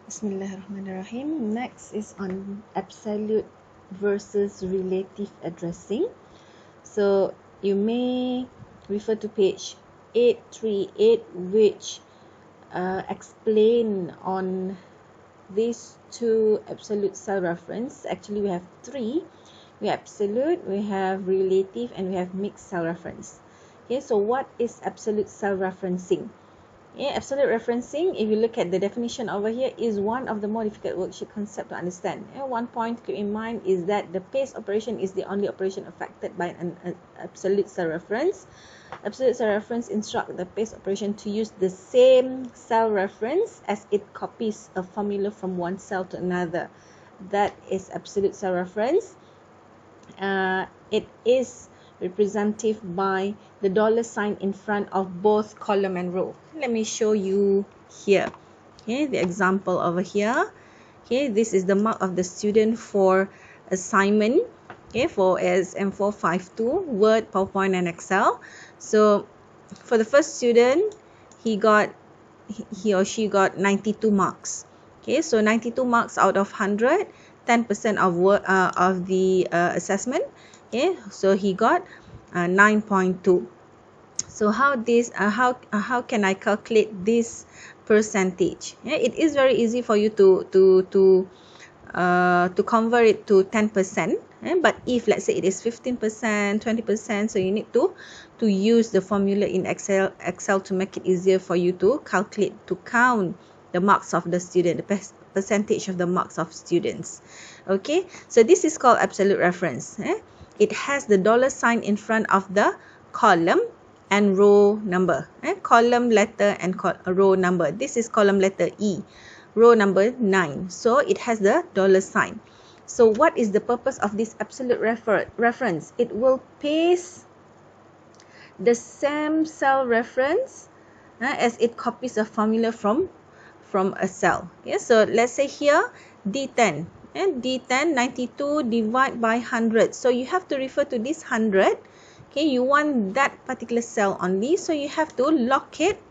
Bismillahirrahmanirrahim. Next is on absolute versus relative addressing. So you may refer to page 838, which explain on these two absolute cell reference. Actually, we have three. We have absolute, we have relative, and we have mixed cell reference. Okay, so what is absolute cell referencing? Yeah, absolute referencing, if you look at the definition over here, is one of the more difficult worksheet concept to understand. One point to keep in mind is that the paste operation is the only operation affected by an absolute cell reference. Absolute cell reference instruct the paste operation to use the same cell reference as it copies a formula from one cell to another. That is absolute cell reference. It is representative by the dollar sign in front of both column and row. Let me show you here. Okay, the example over here. Okay, this is the mark of the student for assignment. Okay, for ASM 452, Word, PowerPoint, and Excel. So for the first student, he or she got 92 marks. Okay, so 92 marks out of 100, 10% of the assessment. Okay, so he got 9.2. So how can I calculate this percentage? Yeah, it is very easy for you to convert it to 10%. But if let's say it is 15%, 20%, so you need to use the formula in Excel to make it easier for you to calculate, to count the marks of the student, the percentage of the marks of students. Okay, so this is called absolute reference. It has the dollar sign in front of the column and row number. Column letter and row number. This is column letter E, row number 9. So it has the dollar sign. So what is the purpose of this absolute reference? It will paste the same cell reference as it copies a formula from a cell. Okay, so let's say here D10. And D10, 92 divide by 100. So you have to refer to this 100. Okay, you want that particular cell only. So you have to lock it,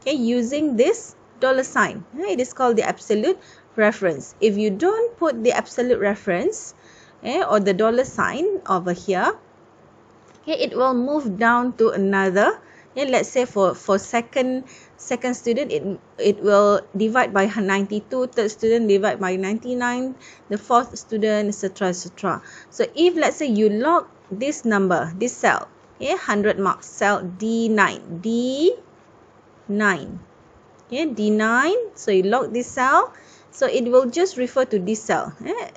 okay, using this dollar sign. It is called the absolute reference. If you don't put the absolute reference or the dollar sign over here, okay, it will move down to another. Let's say for second student, it will divide by 92, third student divide by 99, the fourth student, etc., etc. So if let's say you log this number, this cell, 100 marks, cell D9, D9, so you log this cell, so it will just refer to this cell.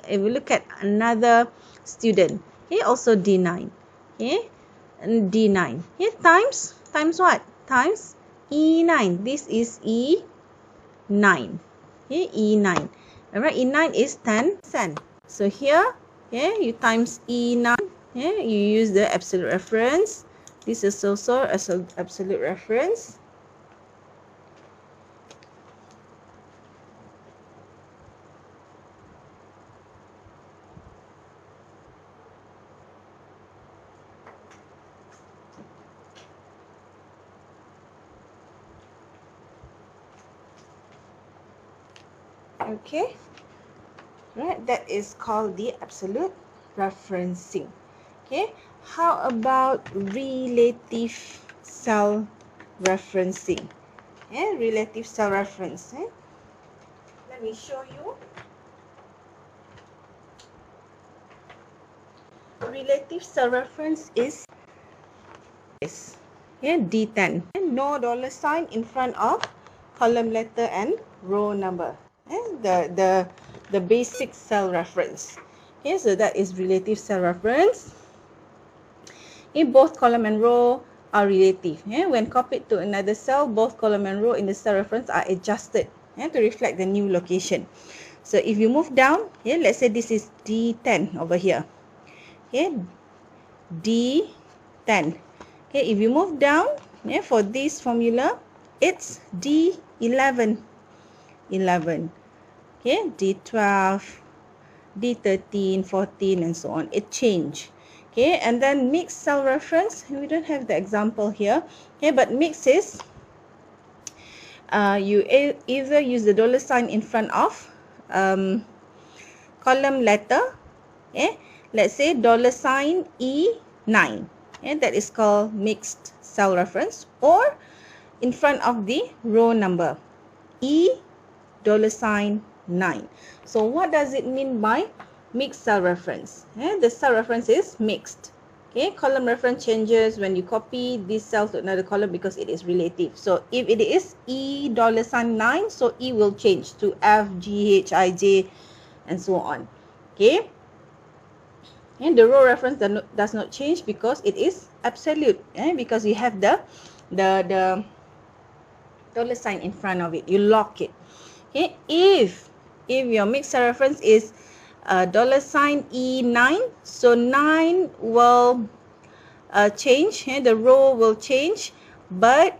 If we look at another student, also D9, and D9, times what? Times E9. This is E9. E9. Alright, E9 is 10%. So here, you times E9. You use the absolute reference. This is also absolute reference. Okay, right, that is called the absolute referencing. Okay, how about relative cell referencing? Relative cell reference. Let me show you. Relative cell reference is this. D10. No dollar sign in front of column letter and row number. The basic cell reference. So that is relative cell reference. Both column and row are relative. When copied to another cell, both column and row in the cell reference are adjusted to reflect the new location. So if you move down, let's say this is D10 over here. D10. If you move down, for this formula, it's D11. D12, D13, 14, and so on. It changed. And then mixed cell reference, we don't have the example here. But mix is you either use the dollar sign in front of column letter. Let's say dollar sign E9. That is called mixed cell reference, or in front of the row number E dollar sign 9. So what does it mean by mixed cell reference? The cell reference is mixed. Column reference changes when you copy this cell to another column because it is relative. So if it is E dollar sign 9, so E will change to F, G, H, I, J, and so on. And the row reference does not change because it is absolute. Because you have the dollar sign in front of it. You lock it. If your mixed cell reference is dollar sign E9, so 9 will change. The row will change, but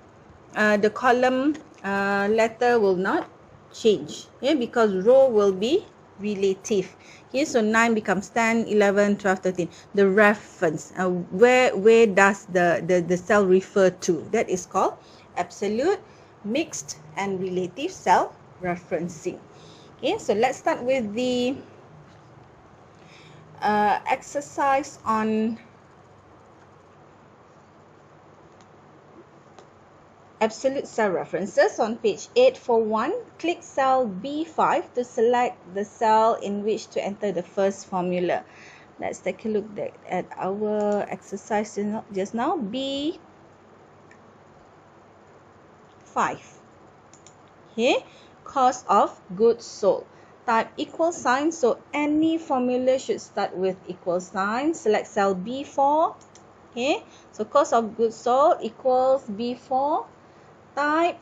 the column letter will not change. Because row will be relative. So 9 becomes 10, 11, 12, 13. The reference, where does the cell refer to? That is called absolute, mixed, and relative cell referencing. So let's start with the exercise on absolute cell references. On page 8 for 1, click cell B5 to select the cell in which to enter the first formula. Let's take a look at our exercise just now. B5. Cost of goods sold. Type equal sign, so any formula should start with equal sign. Select cell B4. So cost of goods sold equals B4. Type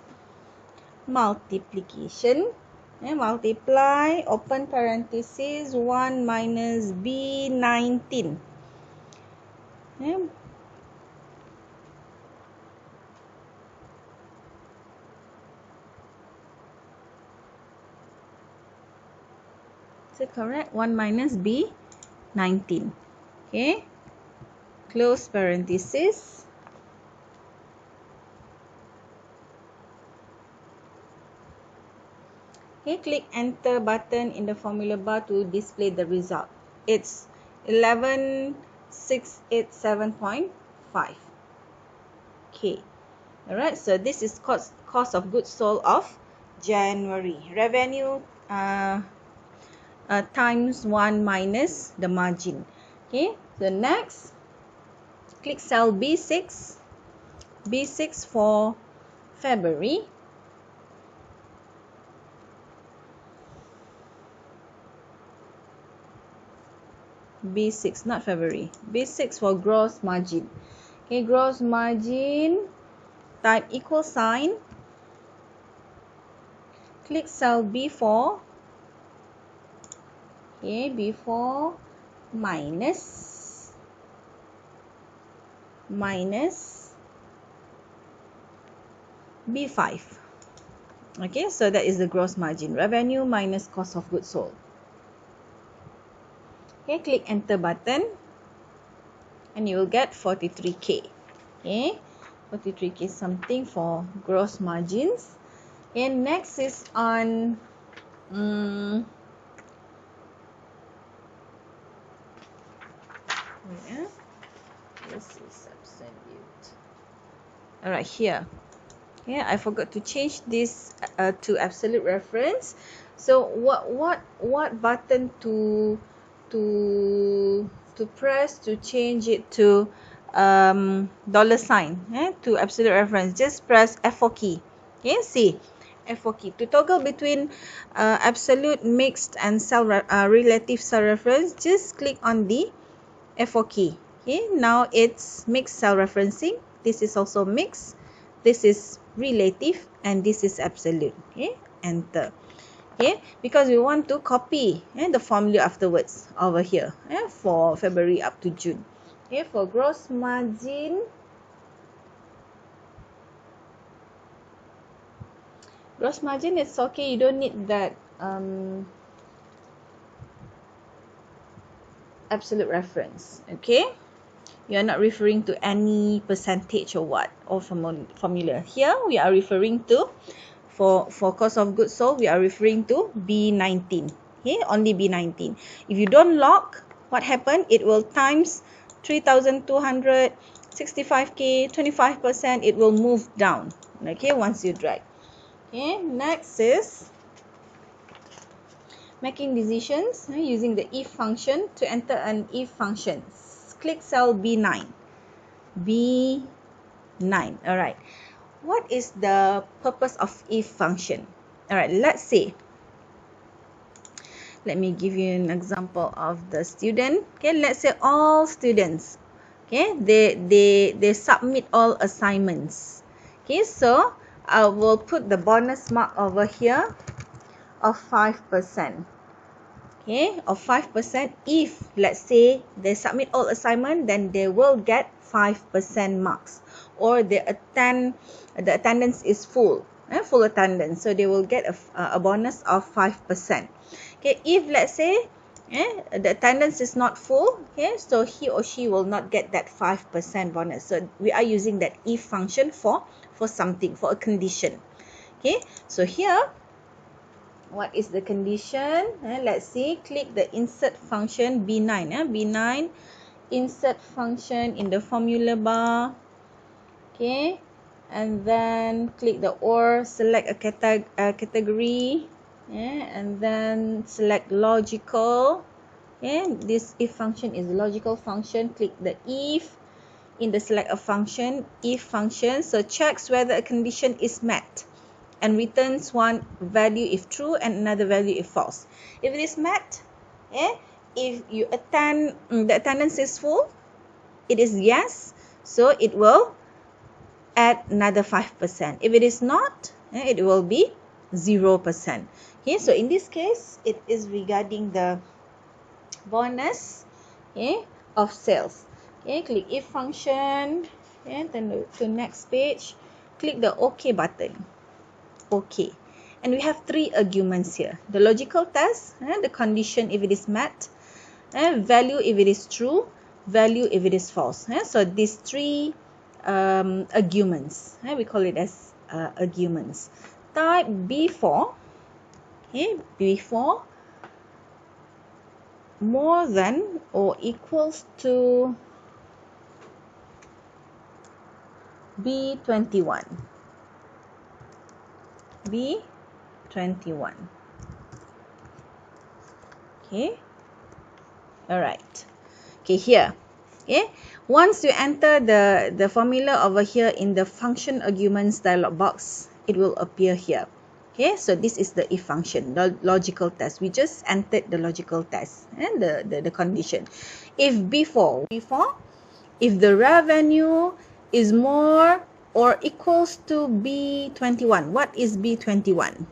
multiplication. Multiply, open parenthesis, 1 minus B19. Is it correct? 1 minus B19. Close parenthesis. Click enter button in the formula bar to display the result. It's 11687.5. Alright, so this is cost of goods sold of January. Revenue times 1 minus the margin. So next, click cell B6. B6 for February. B6, not February. B6 for gross margin. Gross margin, type equal sign. Click cell B4. B4 minus B5. So that is the gross margin. Revenue minus cost of goods sold. Click enter button and you will get 43K. 43K something for gross margins. And next is on this is absolute. Alright, here. I forgot to change this to absolute reference. So what button to press to change it to dollar sign to absolute reference? Just press F4 key. See, F4 key to toggle between absolute, mixed, and relative cell reference. Just click on the F4 key. Now it's mixed cell referencing. This is also mixed. This is relative, and this is absolute. Enter. Because we want to copy the formula afterwards over here for February up to June. For gross margin, it's okay. You don't need that absolute reference. You are not referring to any percentage or formula. Here we are referring to for cost of goods sold, we are referring to B19. Okay, only B19. If you don't lock, what happened? It will times 3,200, 65K, 25%, it will move down. Okay, once you drag. Okay, next is making decisions using the if function. To enter an if function, click cell B9. B9. Alright. What is the purpose of if function? Alright, let's say, let me give you an example of the student. Okay, let's say all students, okay, they submit all assignments. Okay, so I will put the bonus mark over here of 5%. Okay, of 5%. If let's say they submit all assignment, then they will get 5% marks, or the attendance is full attendance, so they will get a bonus of 5%. Okay, if let's say the attendance is not full, okay, so he or she will not get that 5% bonus. So we are using that if function for something, for a condition. Okay, so here, what is the condition? Let's see, click the insert function B9. B9, insert function in the formula bar. Okay, and then click the or, select a category, and then select logical. This if function is a logical function. Click the if in the select a function, if function. So checks whether a condition is met and returns one value if true and another value if false. If it is met, if you the attendance is full, it is yes, so it will add another 5%. If it is not, it will be 0%. Okay, so in this case, it is regarding the bonus of sales. Okay, click if function, then to next page, click the OK button. OK, and we have three arguments here: the logical test, the condition if it is met, value if it is true, value if it is false. So these three arguments, we call it as arguments. Type B4, B4 more than or equals to B21. B21. Okay, alright. Okay, here, once you enter the formula over here in the function arguments dialog box, it will appear here. Okay, so this is the if function, the logical test. We just entered the logical test and the condition. If B4, if the revenue is more or equals to B21. What is B21?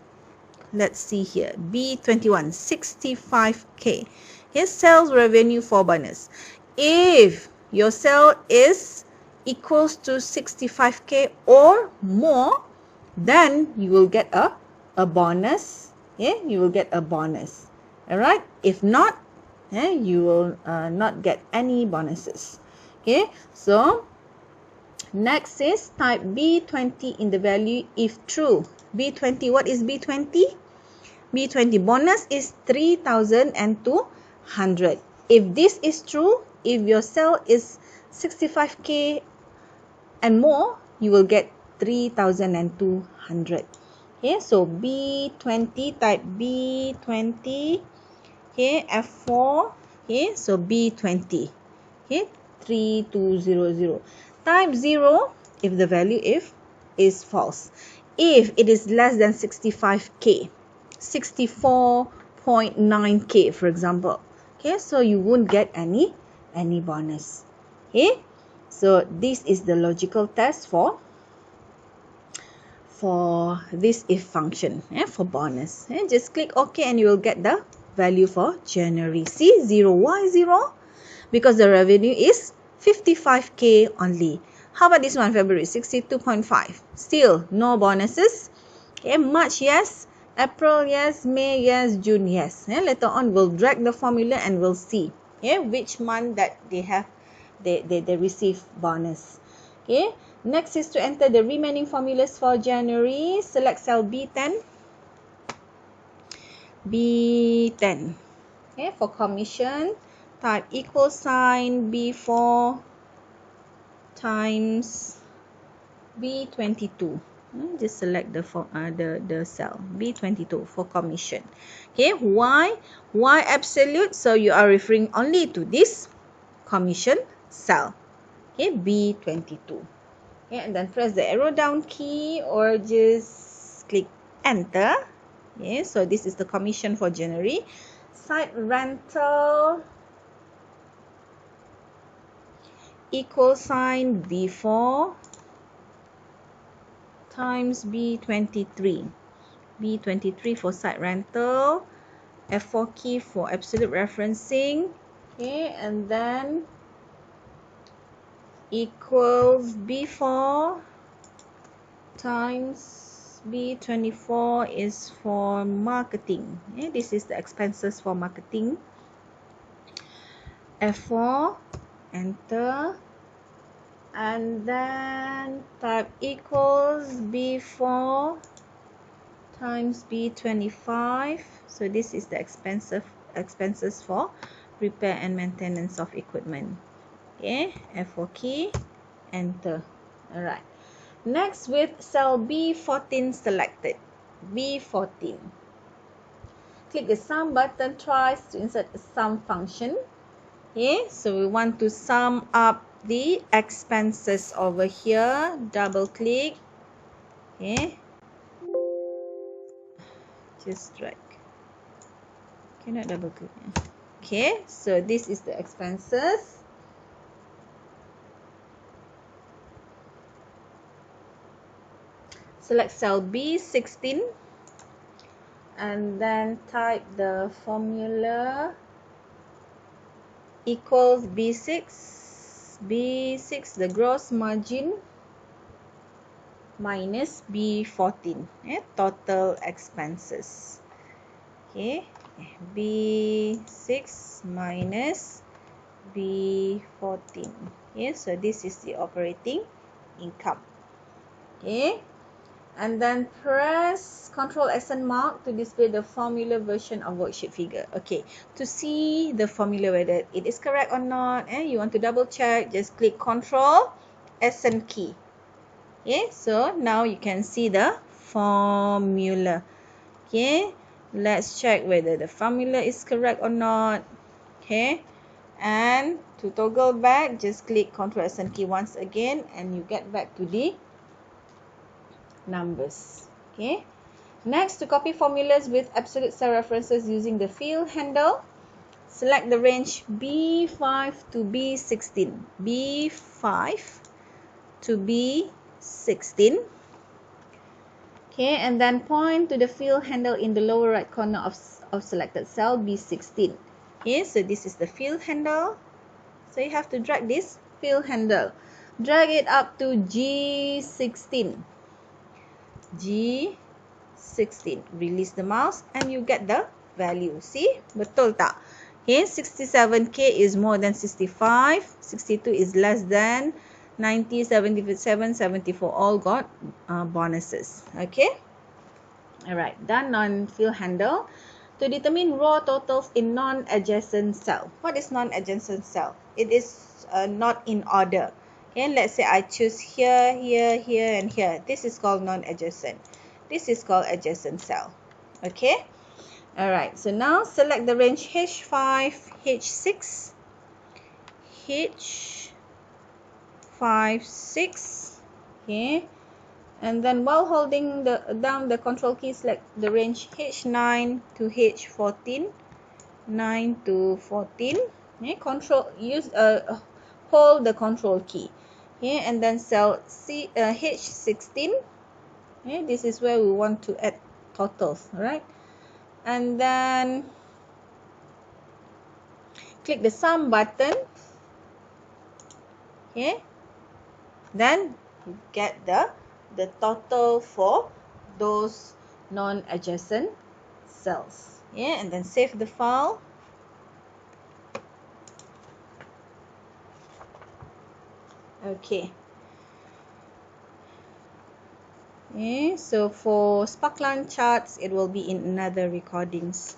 Let's see here. B21, 65K. Here's sales revenue for bonus. If your sale is equals to 65K or more, then you will get a bonus. You will get a bonus. Alright? If not, you will not get any bonuses. Okay, so next is type B20 in the value if true. B20, what is B20? B20 bonus is 3,200. If this is true, if your sale is 65K and more, you will get 3,200. Okay, so B20, type B20. Okay, F4. Okay, so B20. Okay, 3200. Type 0 if the value is false. If it is less than 65K, 64.9K for example, okay, so you won't get any bonus. Okay, so this is the logical test for this if function, for bonus. Just click OK and you will get the value for January. See, 0. Why 0? Because the revenue is 55K only. How about this one, February? 62.5. Still no bonuses. Okay, March, yes. April, yes. May, yes. June, yes. Later on, we'll drag the formula and we'll see which month that they have they receive bonus. Okay, Next is to enter the remaining formulas for January. Select cell B10. B10. Okay, for commission, type equal sign B4 times B22. Just select the cell B22 for commission. Okay, why absolute? So you are referring only to this commission cell. Okay, B22. Okay, and then press the arrow down key or just click enter. Okay, so this is the commission for January. Site rental equal sign B4 times B23. B23 for site rental, F4 key for absolute referencing. Okay, and then equals B4 times B24 is for marketing. Okay, this is the expenses for marketing. F4, enter, and then type equals B4 times B25. So this is the expenses for repair and maintenance of equipment. Okay, F4 key, enter. Alright. Next, with cell B14 selected. B14. Click the sum button twice to insert a sum function. Okay, so we want to sum up the expenses over here. Double click. Okay. Just drag. Cannot double click. Okay, so this is the expenses. Select cell B16 and then type the formula equals B6, the gross margin, minus B14, total expenses. Okay, B6 minus B14. Okay, so this is the operating income. Okay, and then press Ctrl accent mark to display the formula version of worksheet figure. Okay, to see the formula whether it is correct or not, you want to double check, just click Ctrl accent key. Okay, so now you can see the formula. Okay, let's check whether the formula is correct or not. Okay, and to toggle back, just click Ctrl accent key once again and you get back to the numbers. Okay, next, to copy formulas with absolute cell references using the fill handle, select the range B5 to B16. B5 to B16. Okay, and then point to the fill handle in the lower right corner of selected cell B16. Okay, so this is the fill handle. So you have to drag this fill handle. Drag it up to G16. G16. Release the mouse and you get the value. See? Betul tak? Okay, 67K is more than 65. 62 is less than 90, 77, 74. All got bonuses. Okay? Alright, done on fill handle. To determine raw totals in non-adjacent cell. What is non-adjacent cell? It is not in order. Okay, let's say I choose here, here, here, and here. This is called non-adjacent. This is called adjacent cell. Okay? Alright, so now select the range H5, H6, H5, 6. Okay? And then while holding down the control key, select the range H9 to H14, 9 to 14. Okay, hold the control key. Okay, and then cell H16. Okay, this is where we want to add totals, right? And then click the sum button. Okay, then you get the total for those non-adjacent cells. Yeah, and then save the file. Okay. Okay, so for sparkline charts, it will be in another recordings.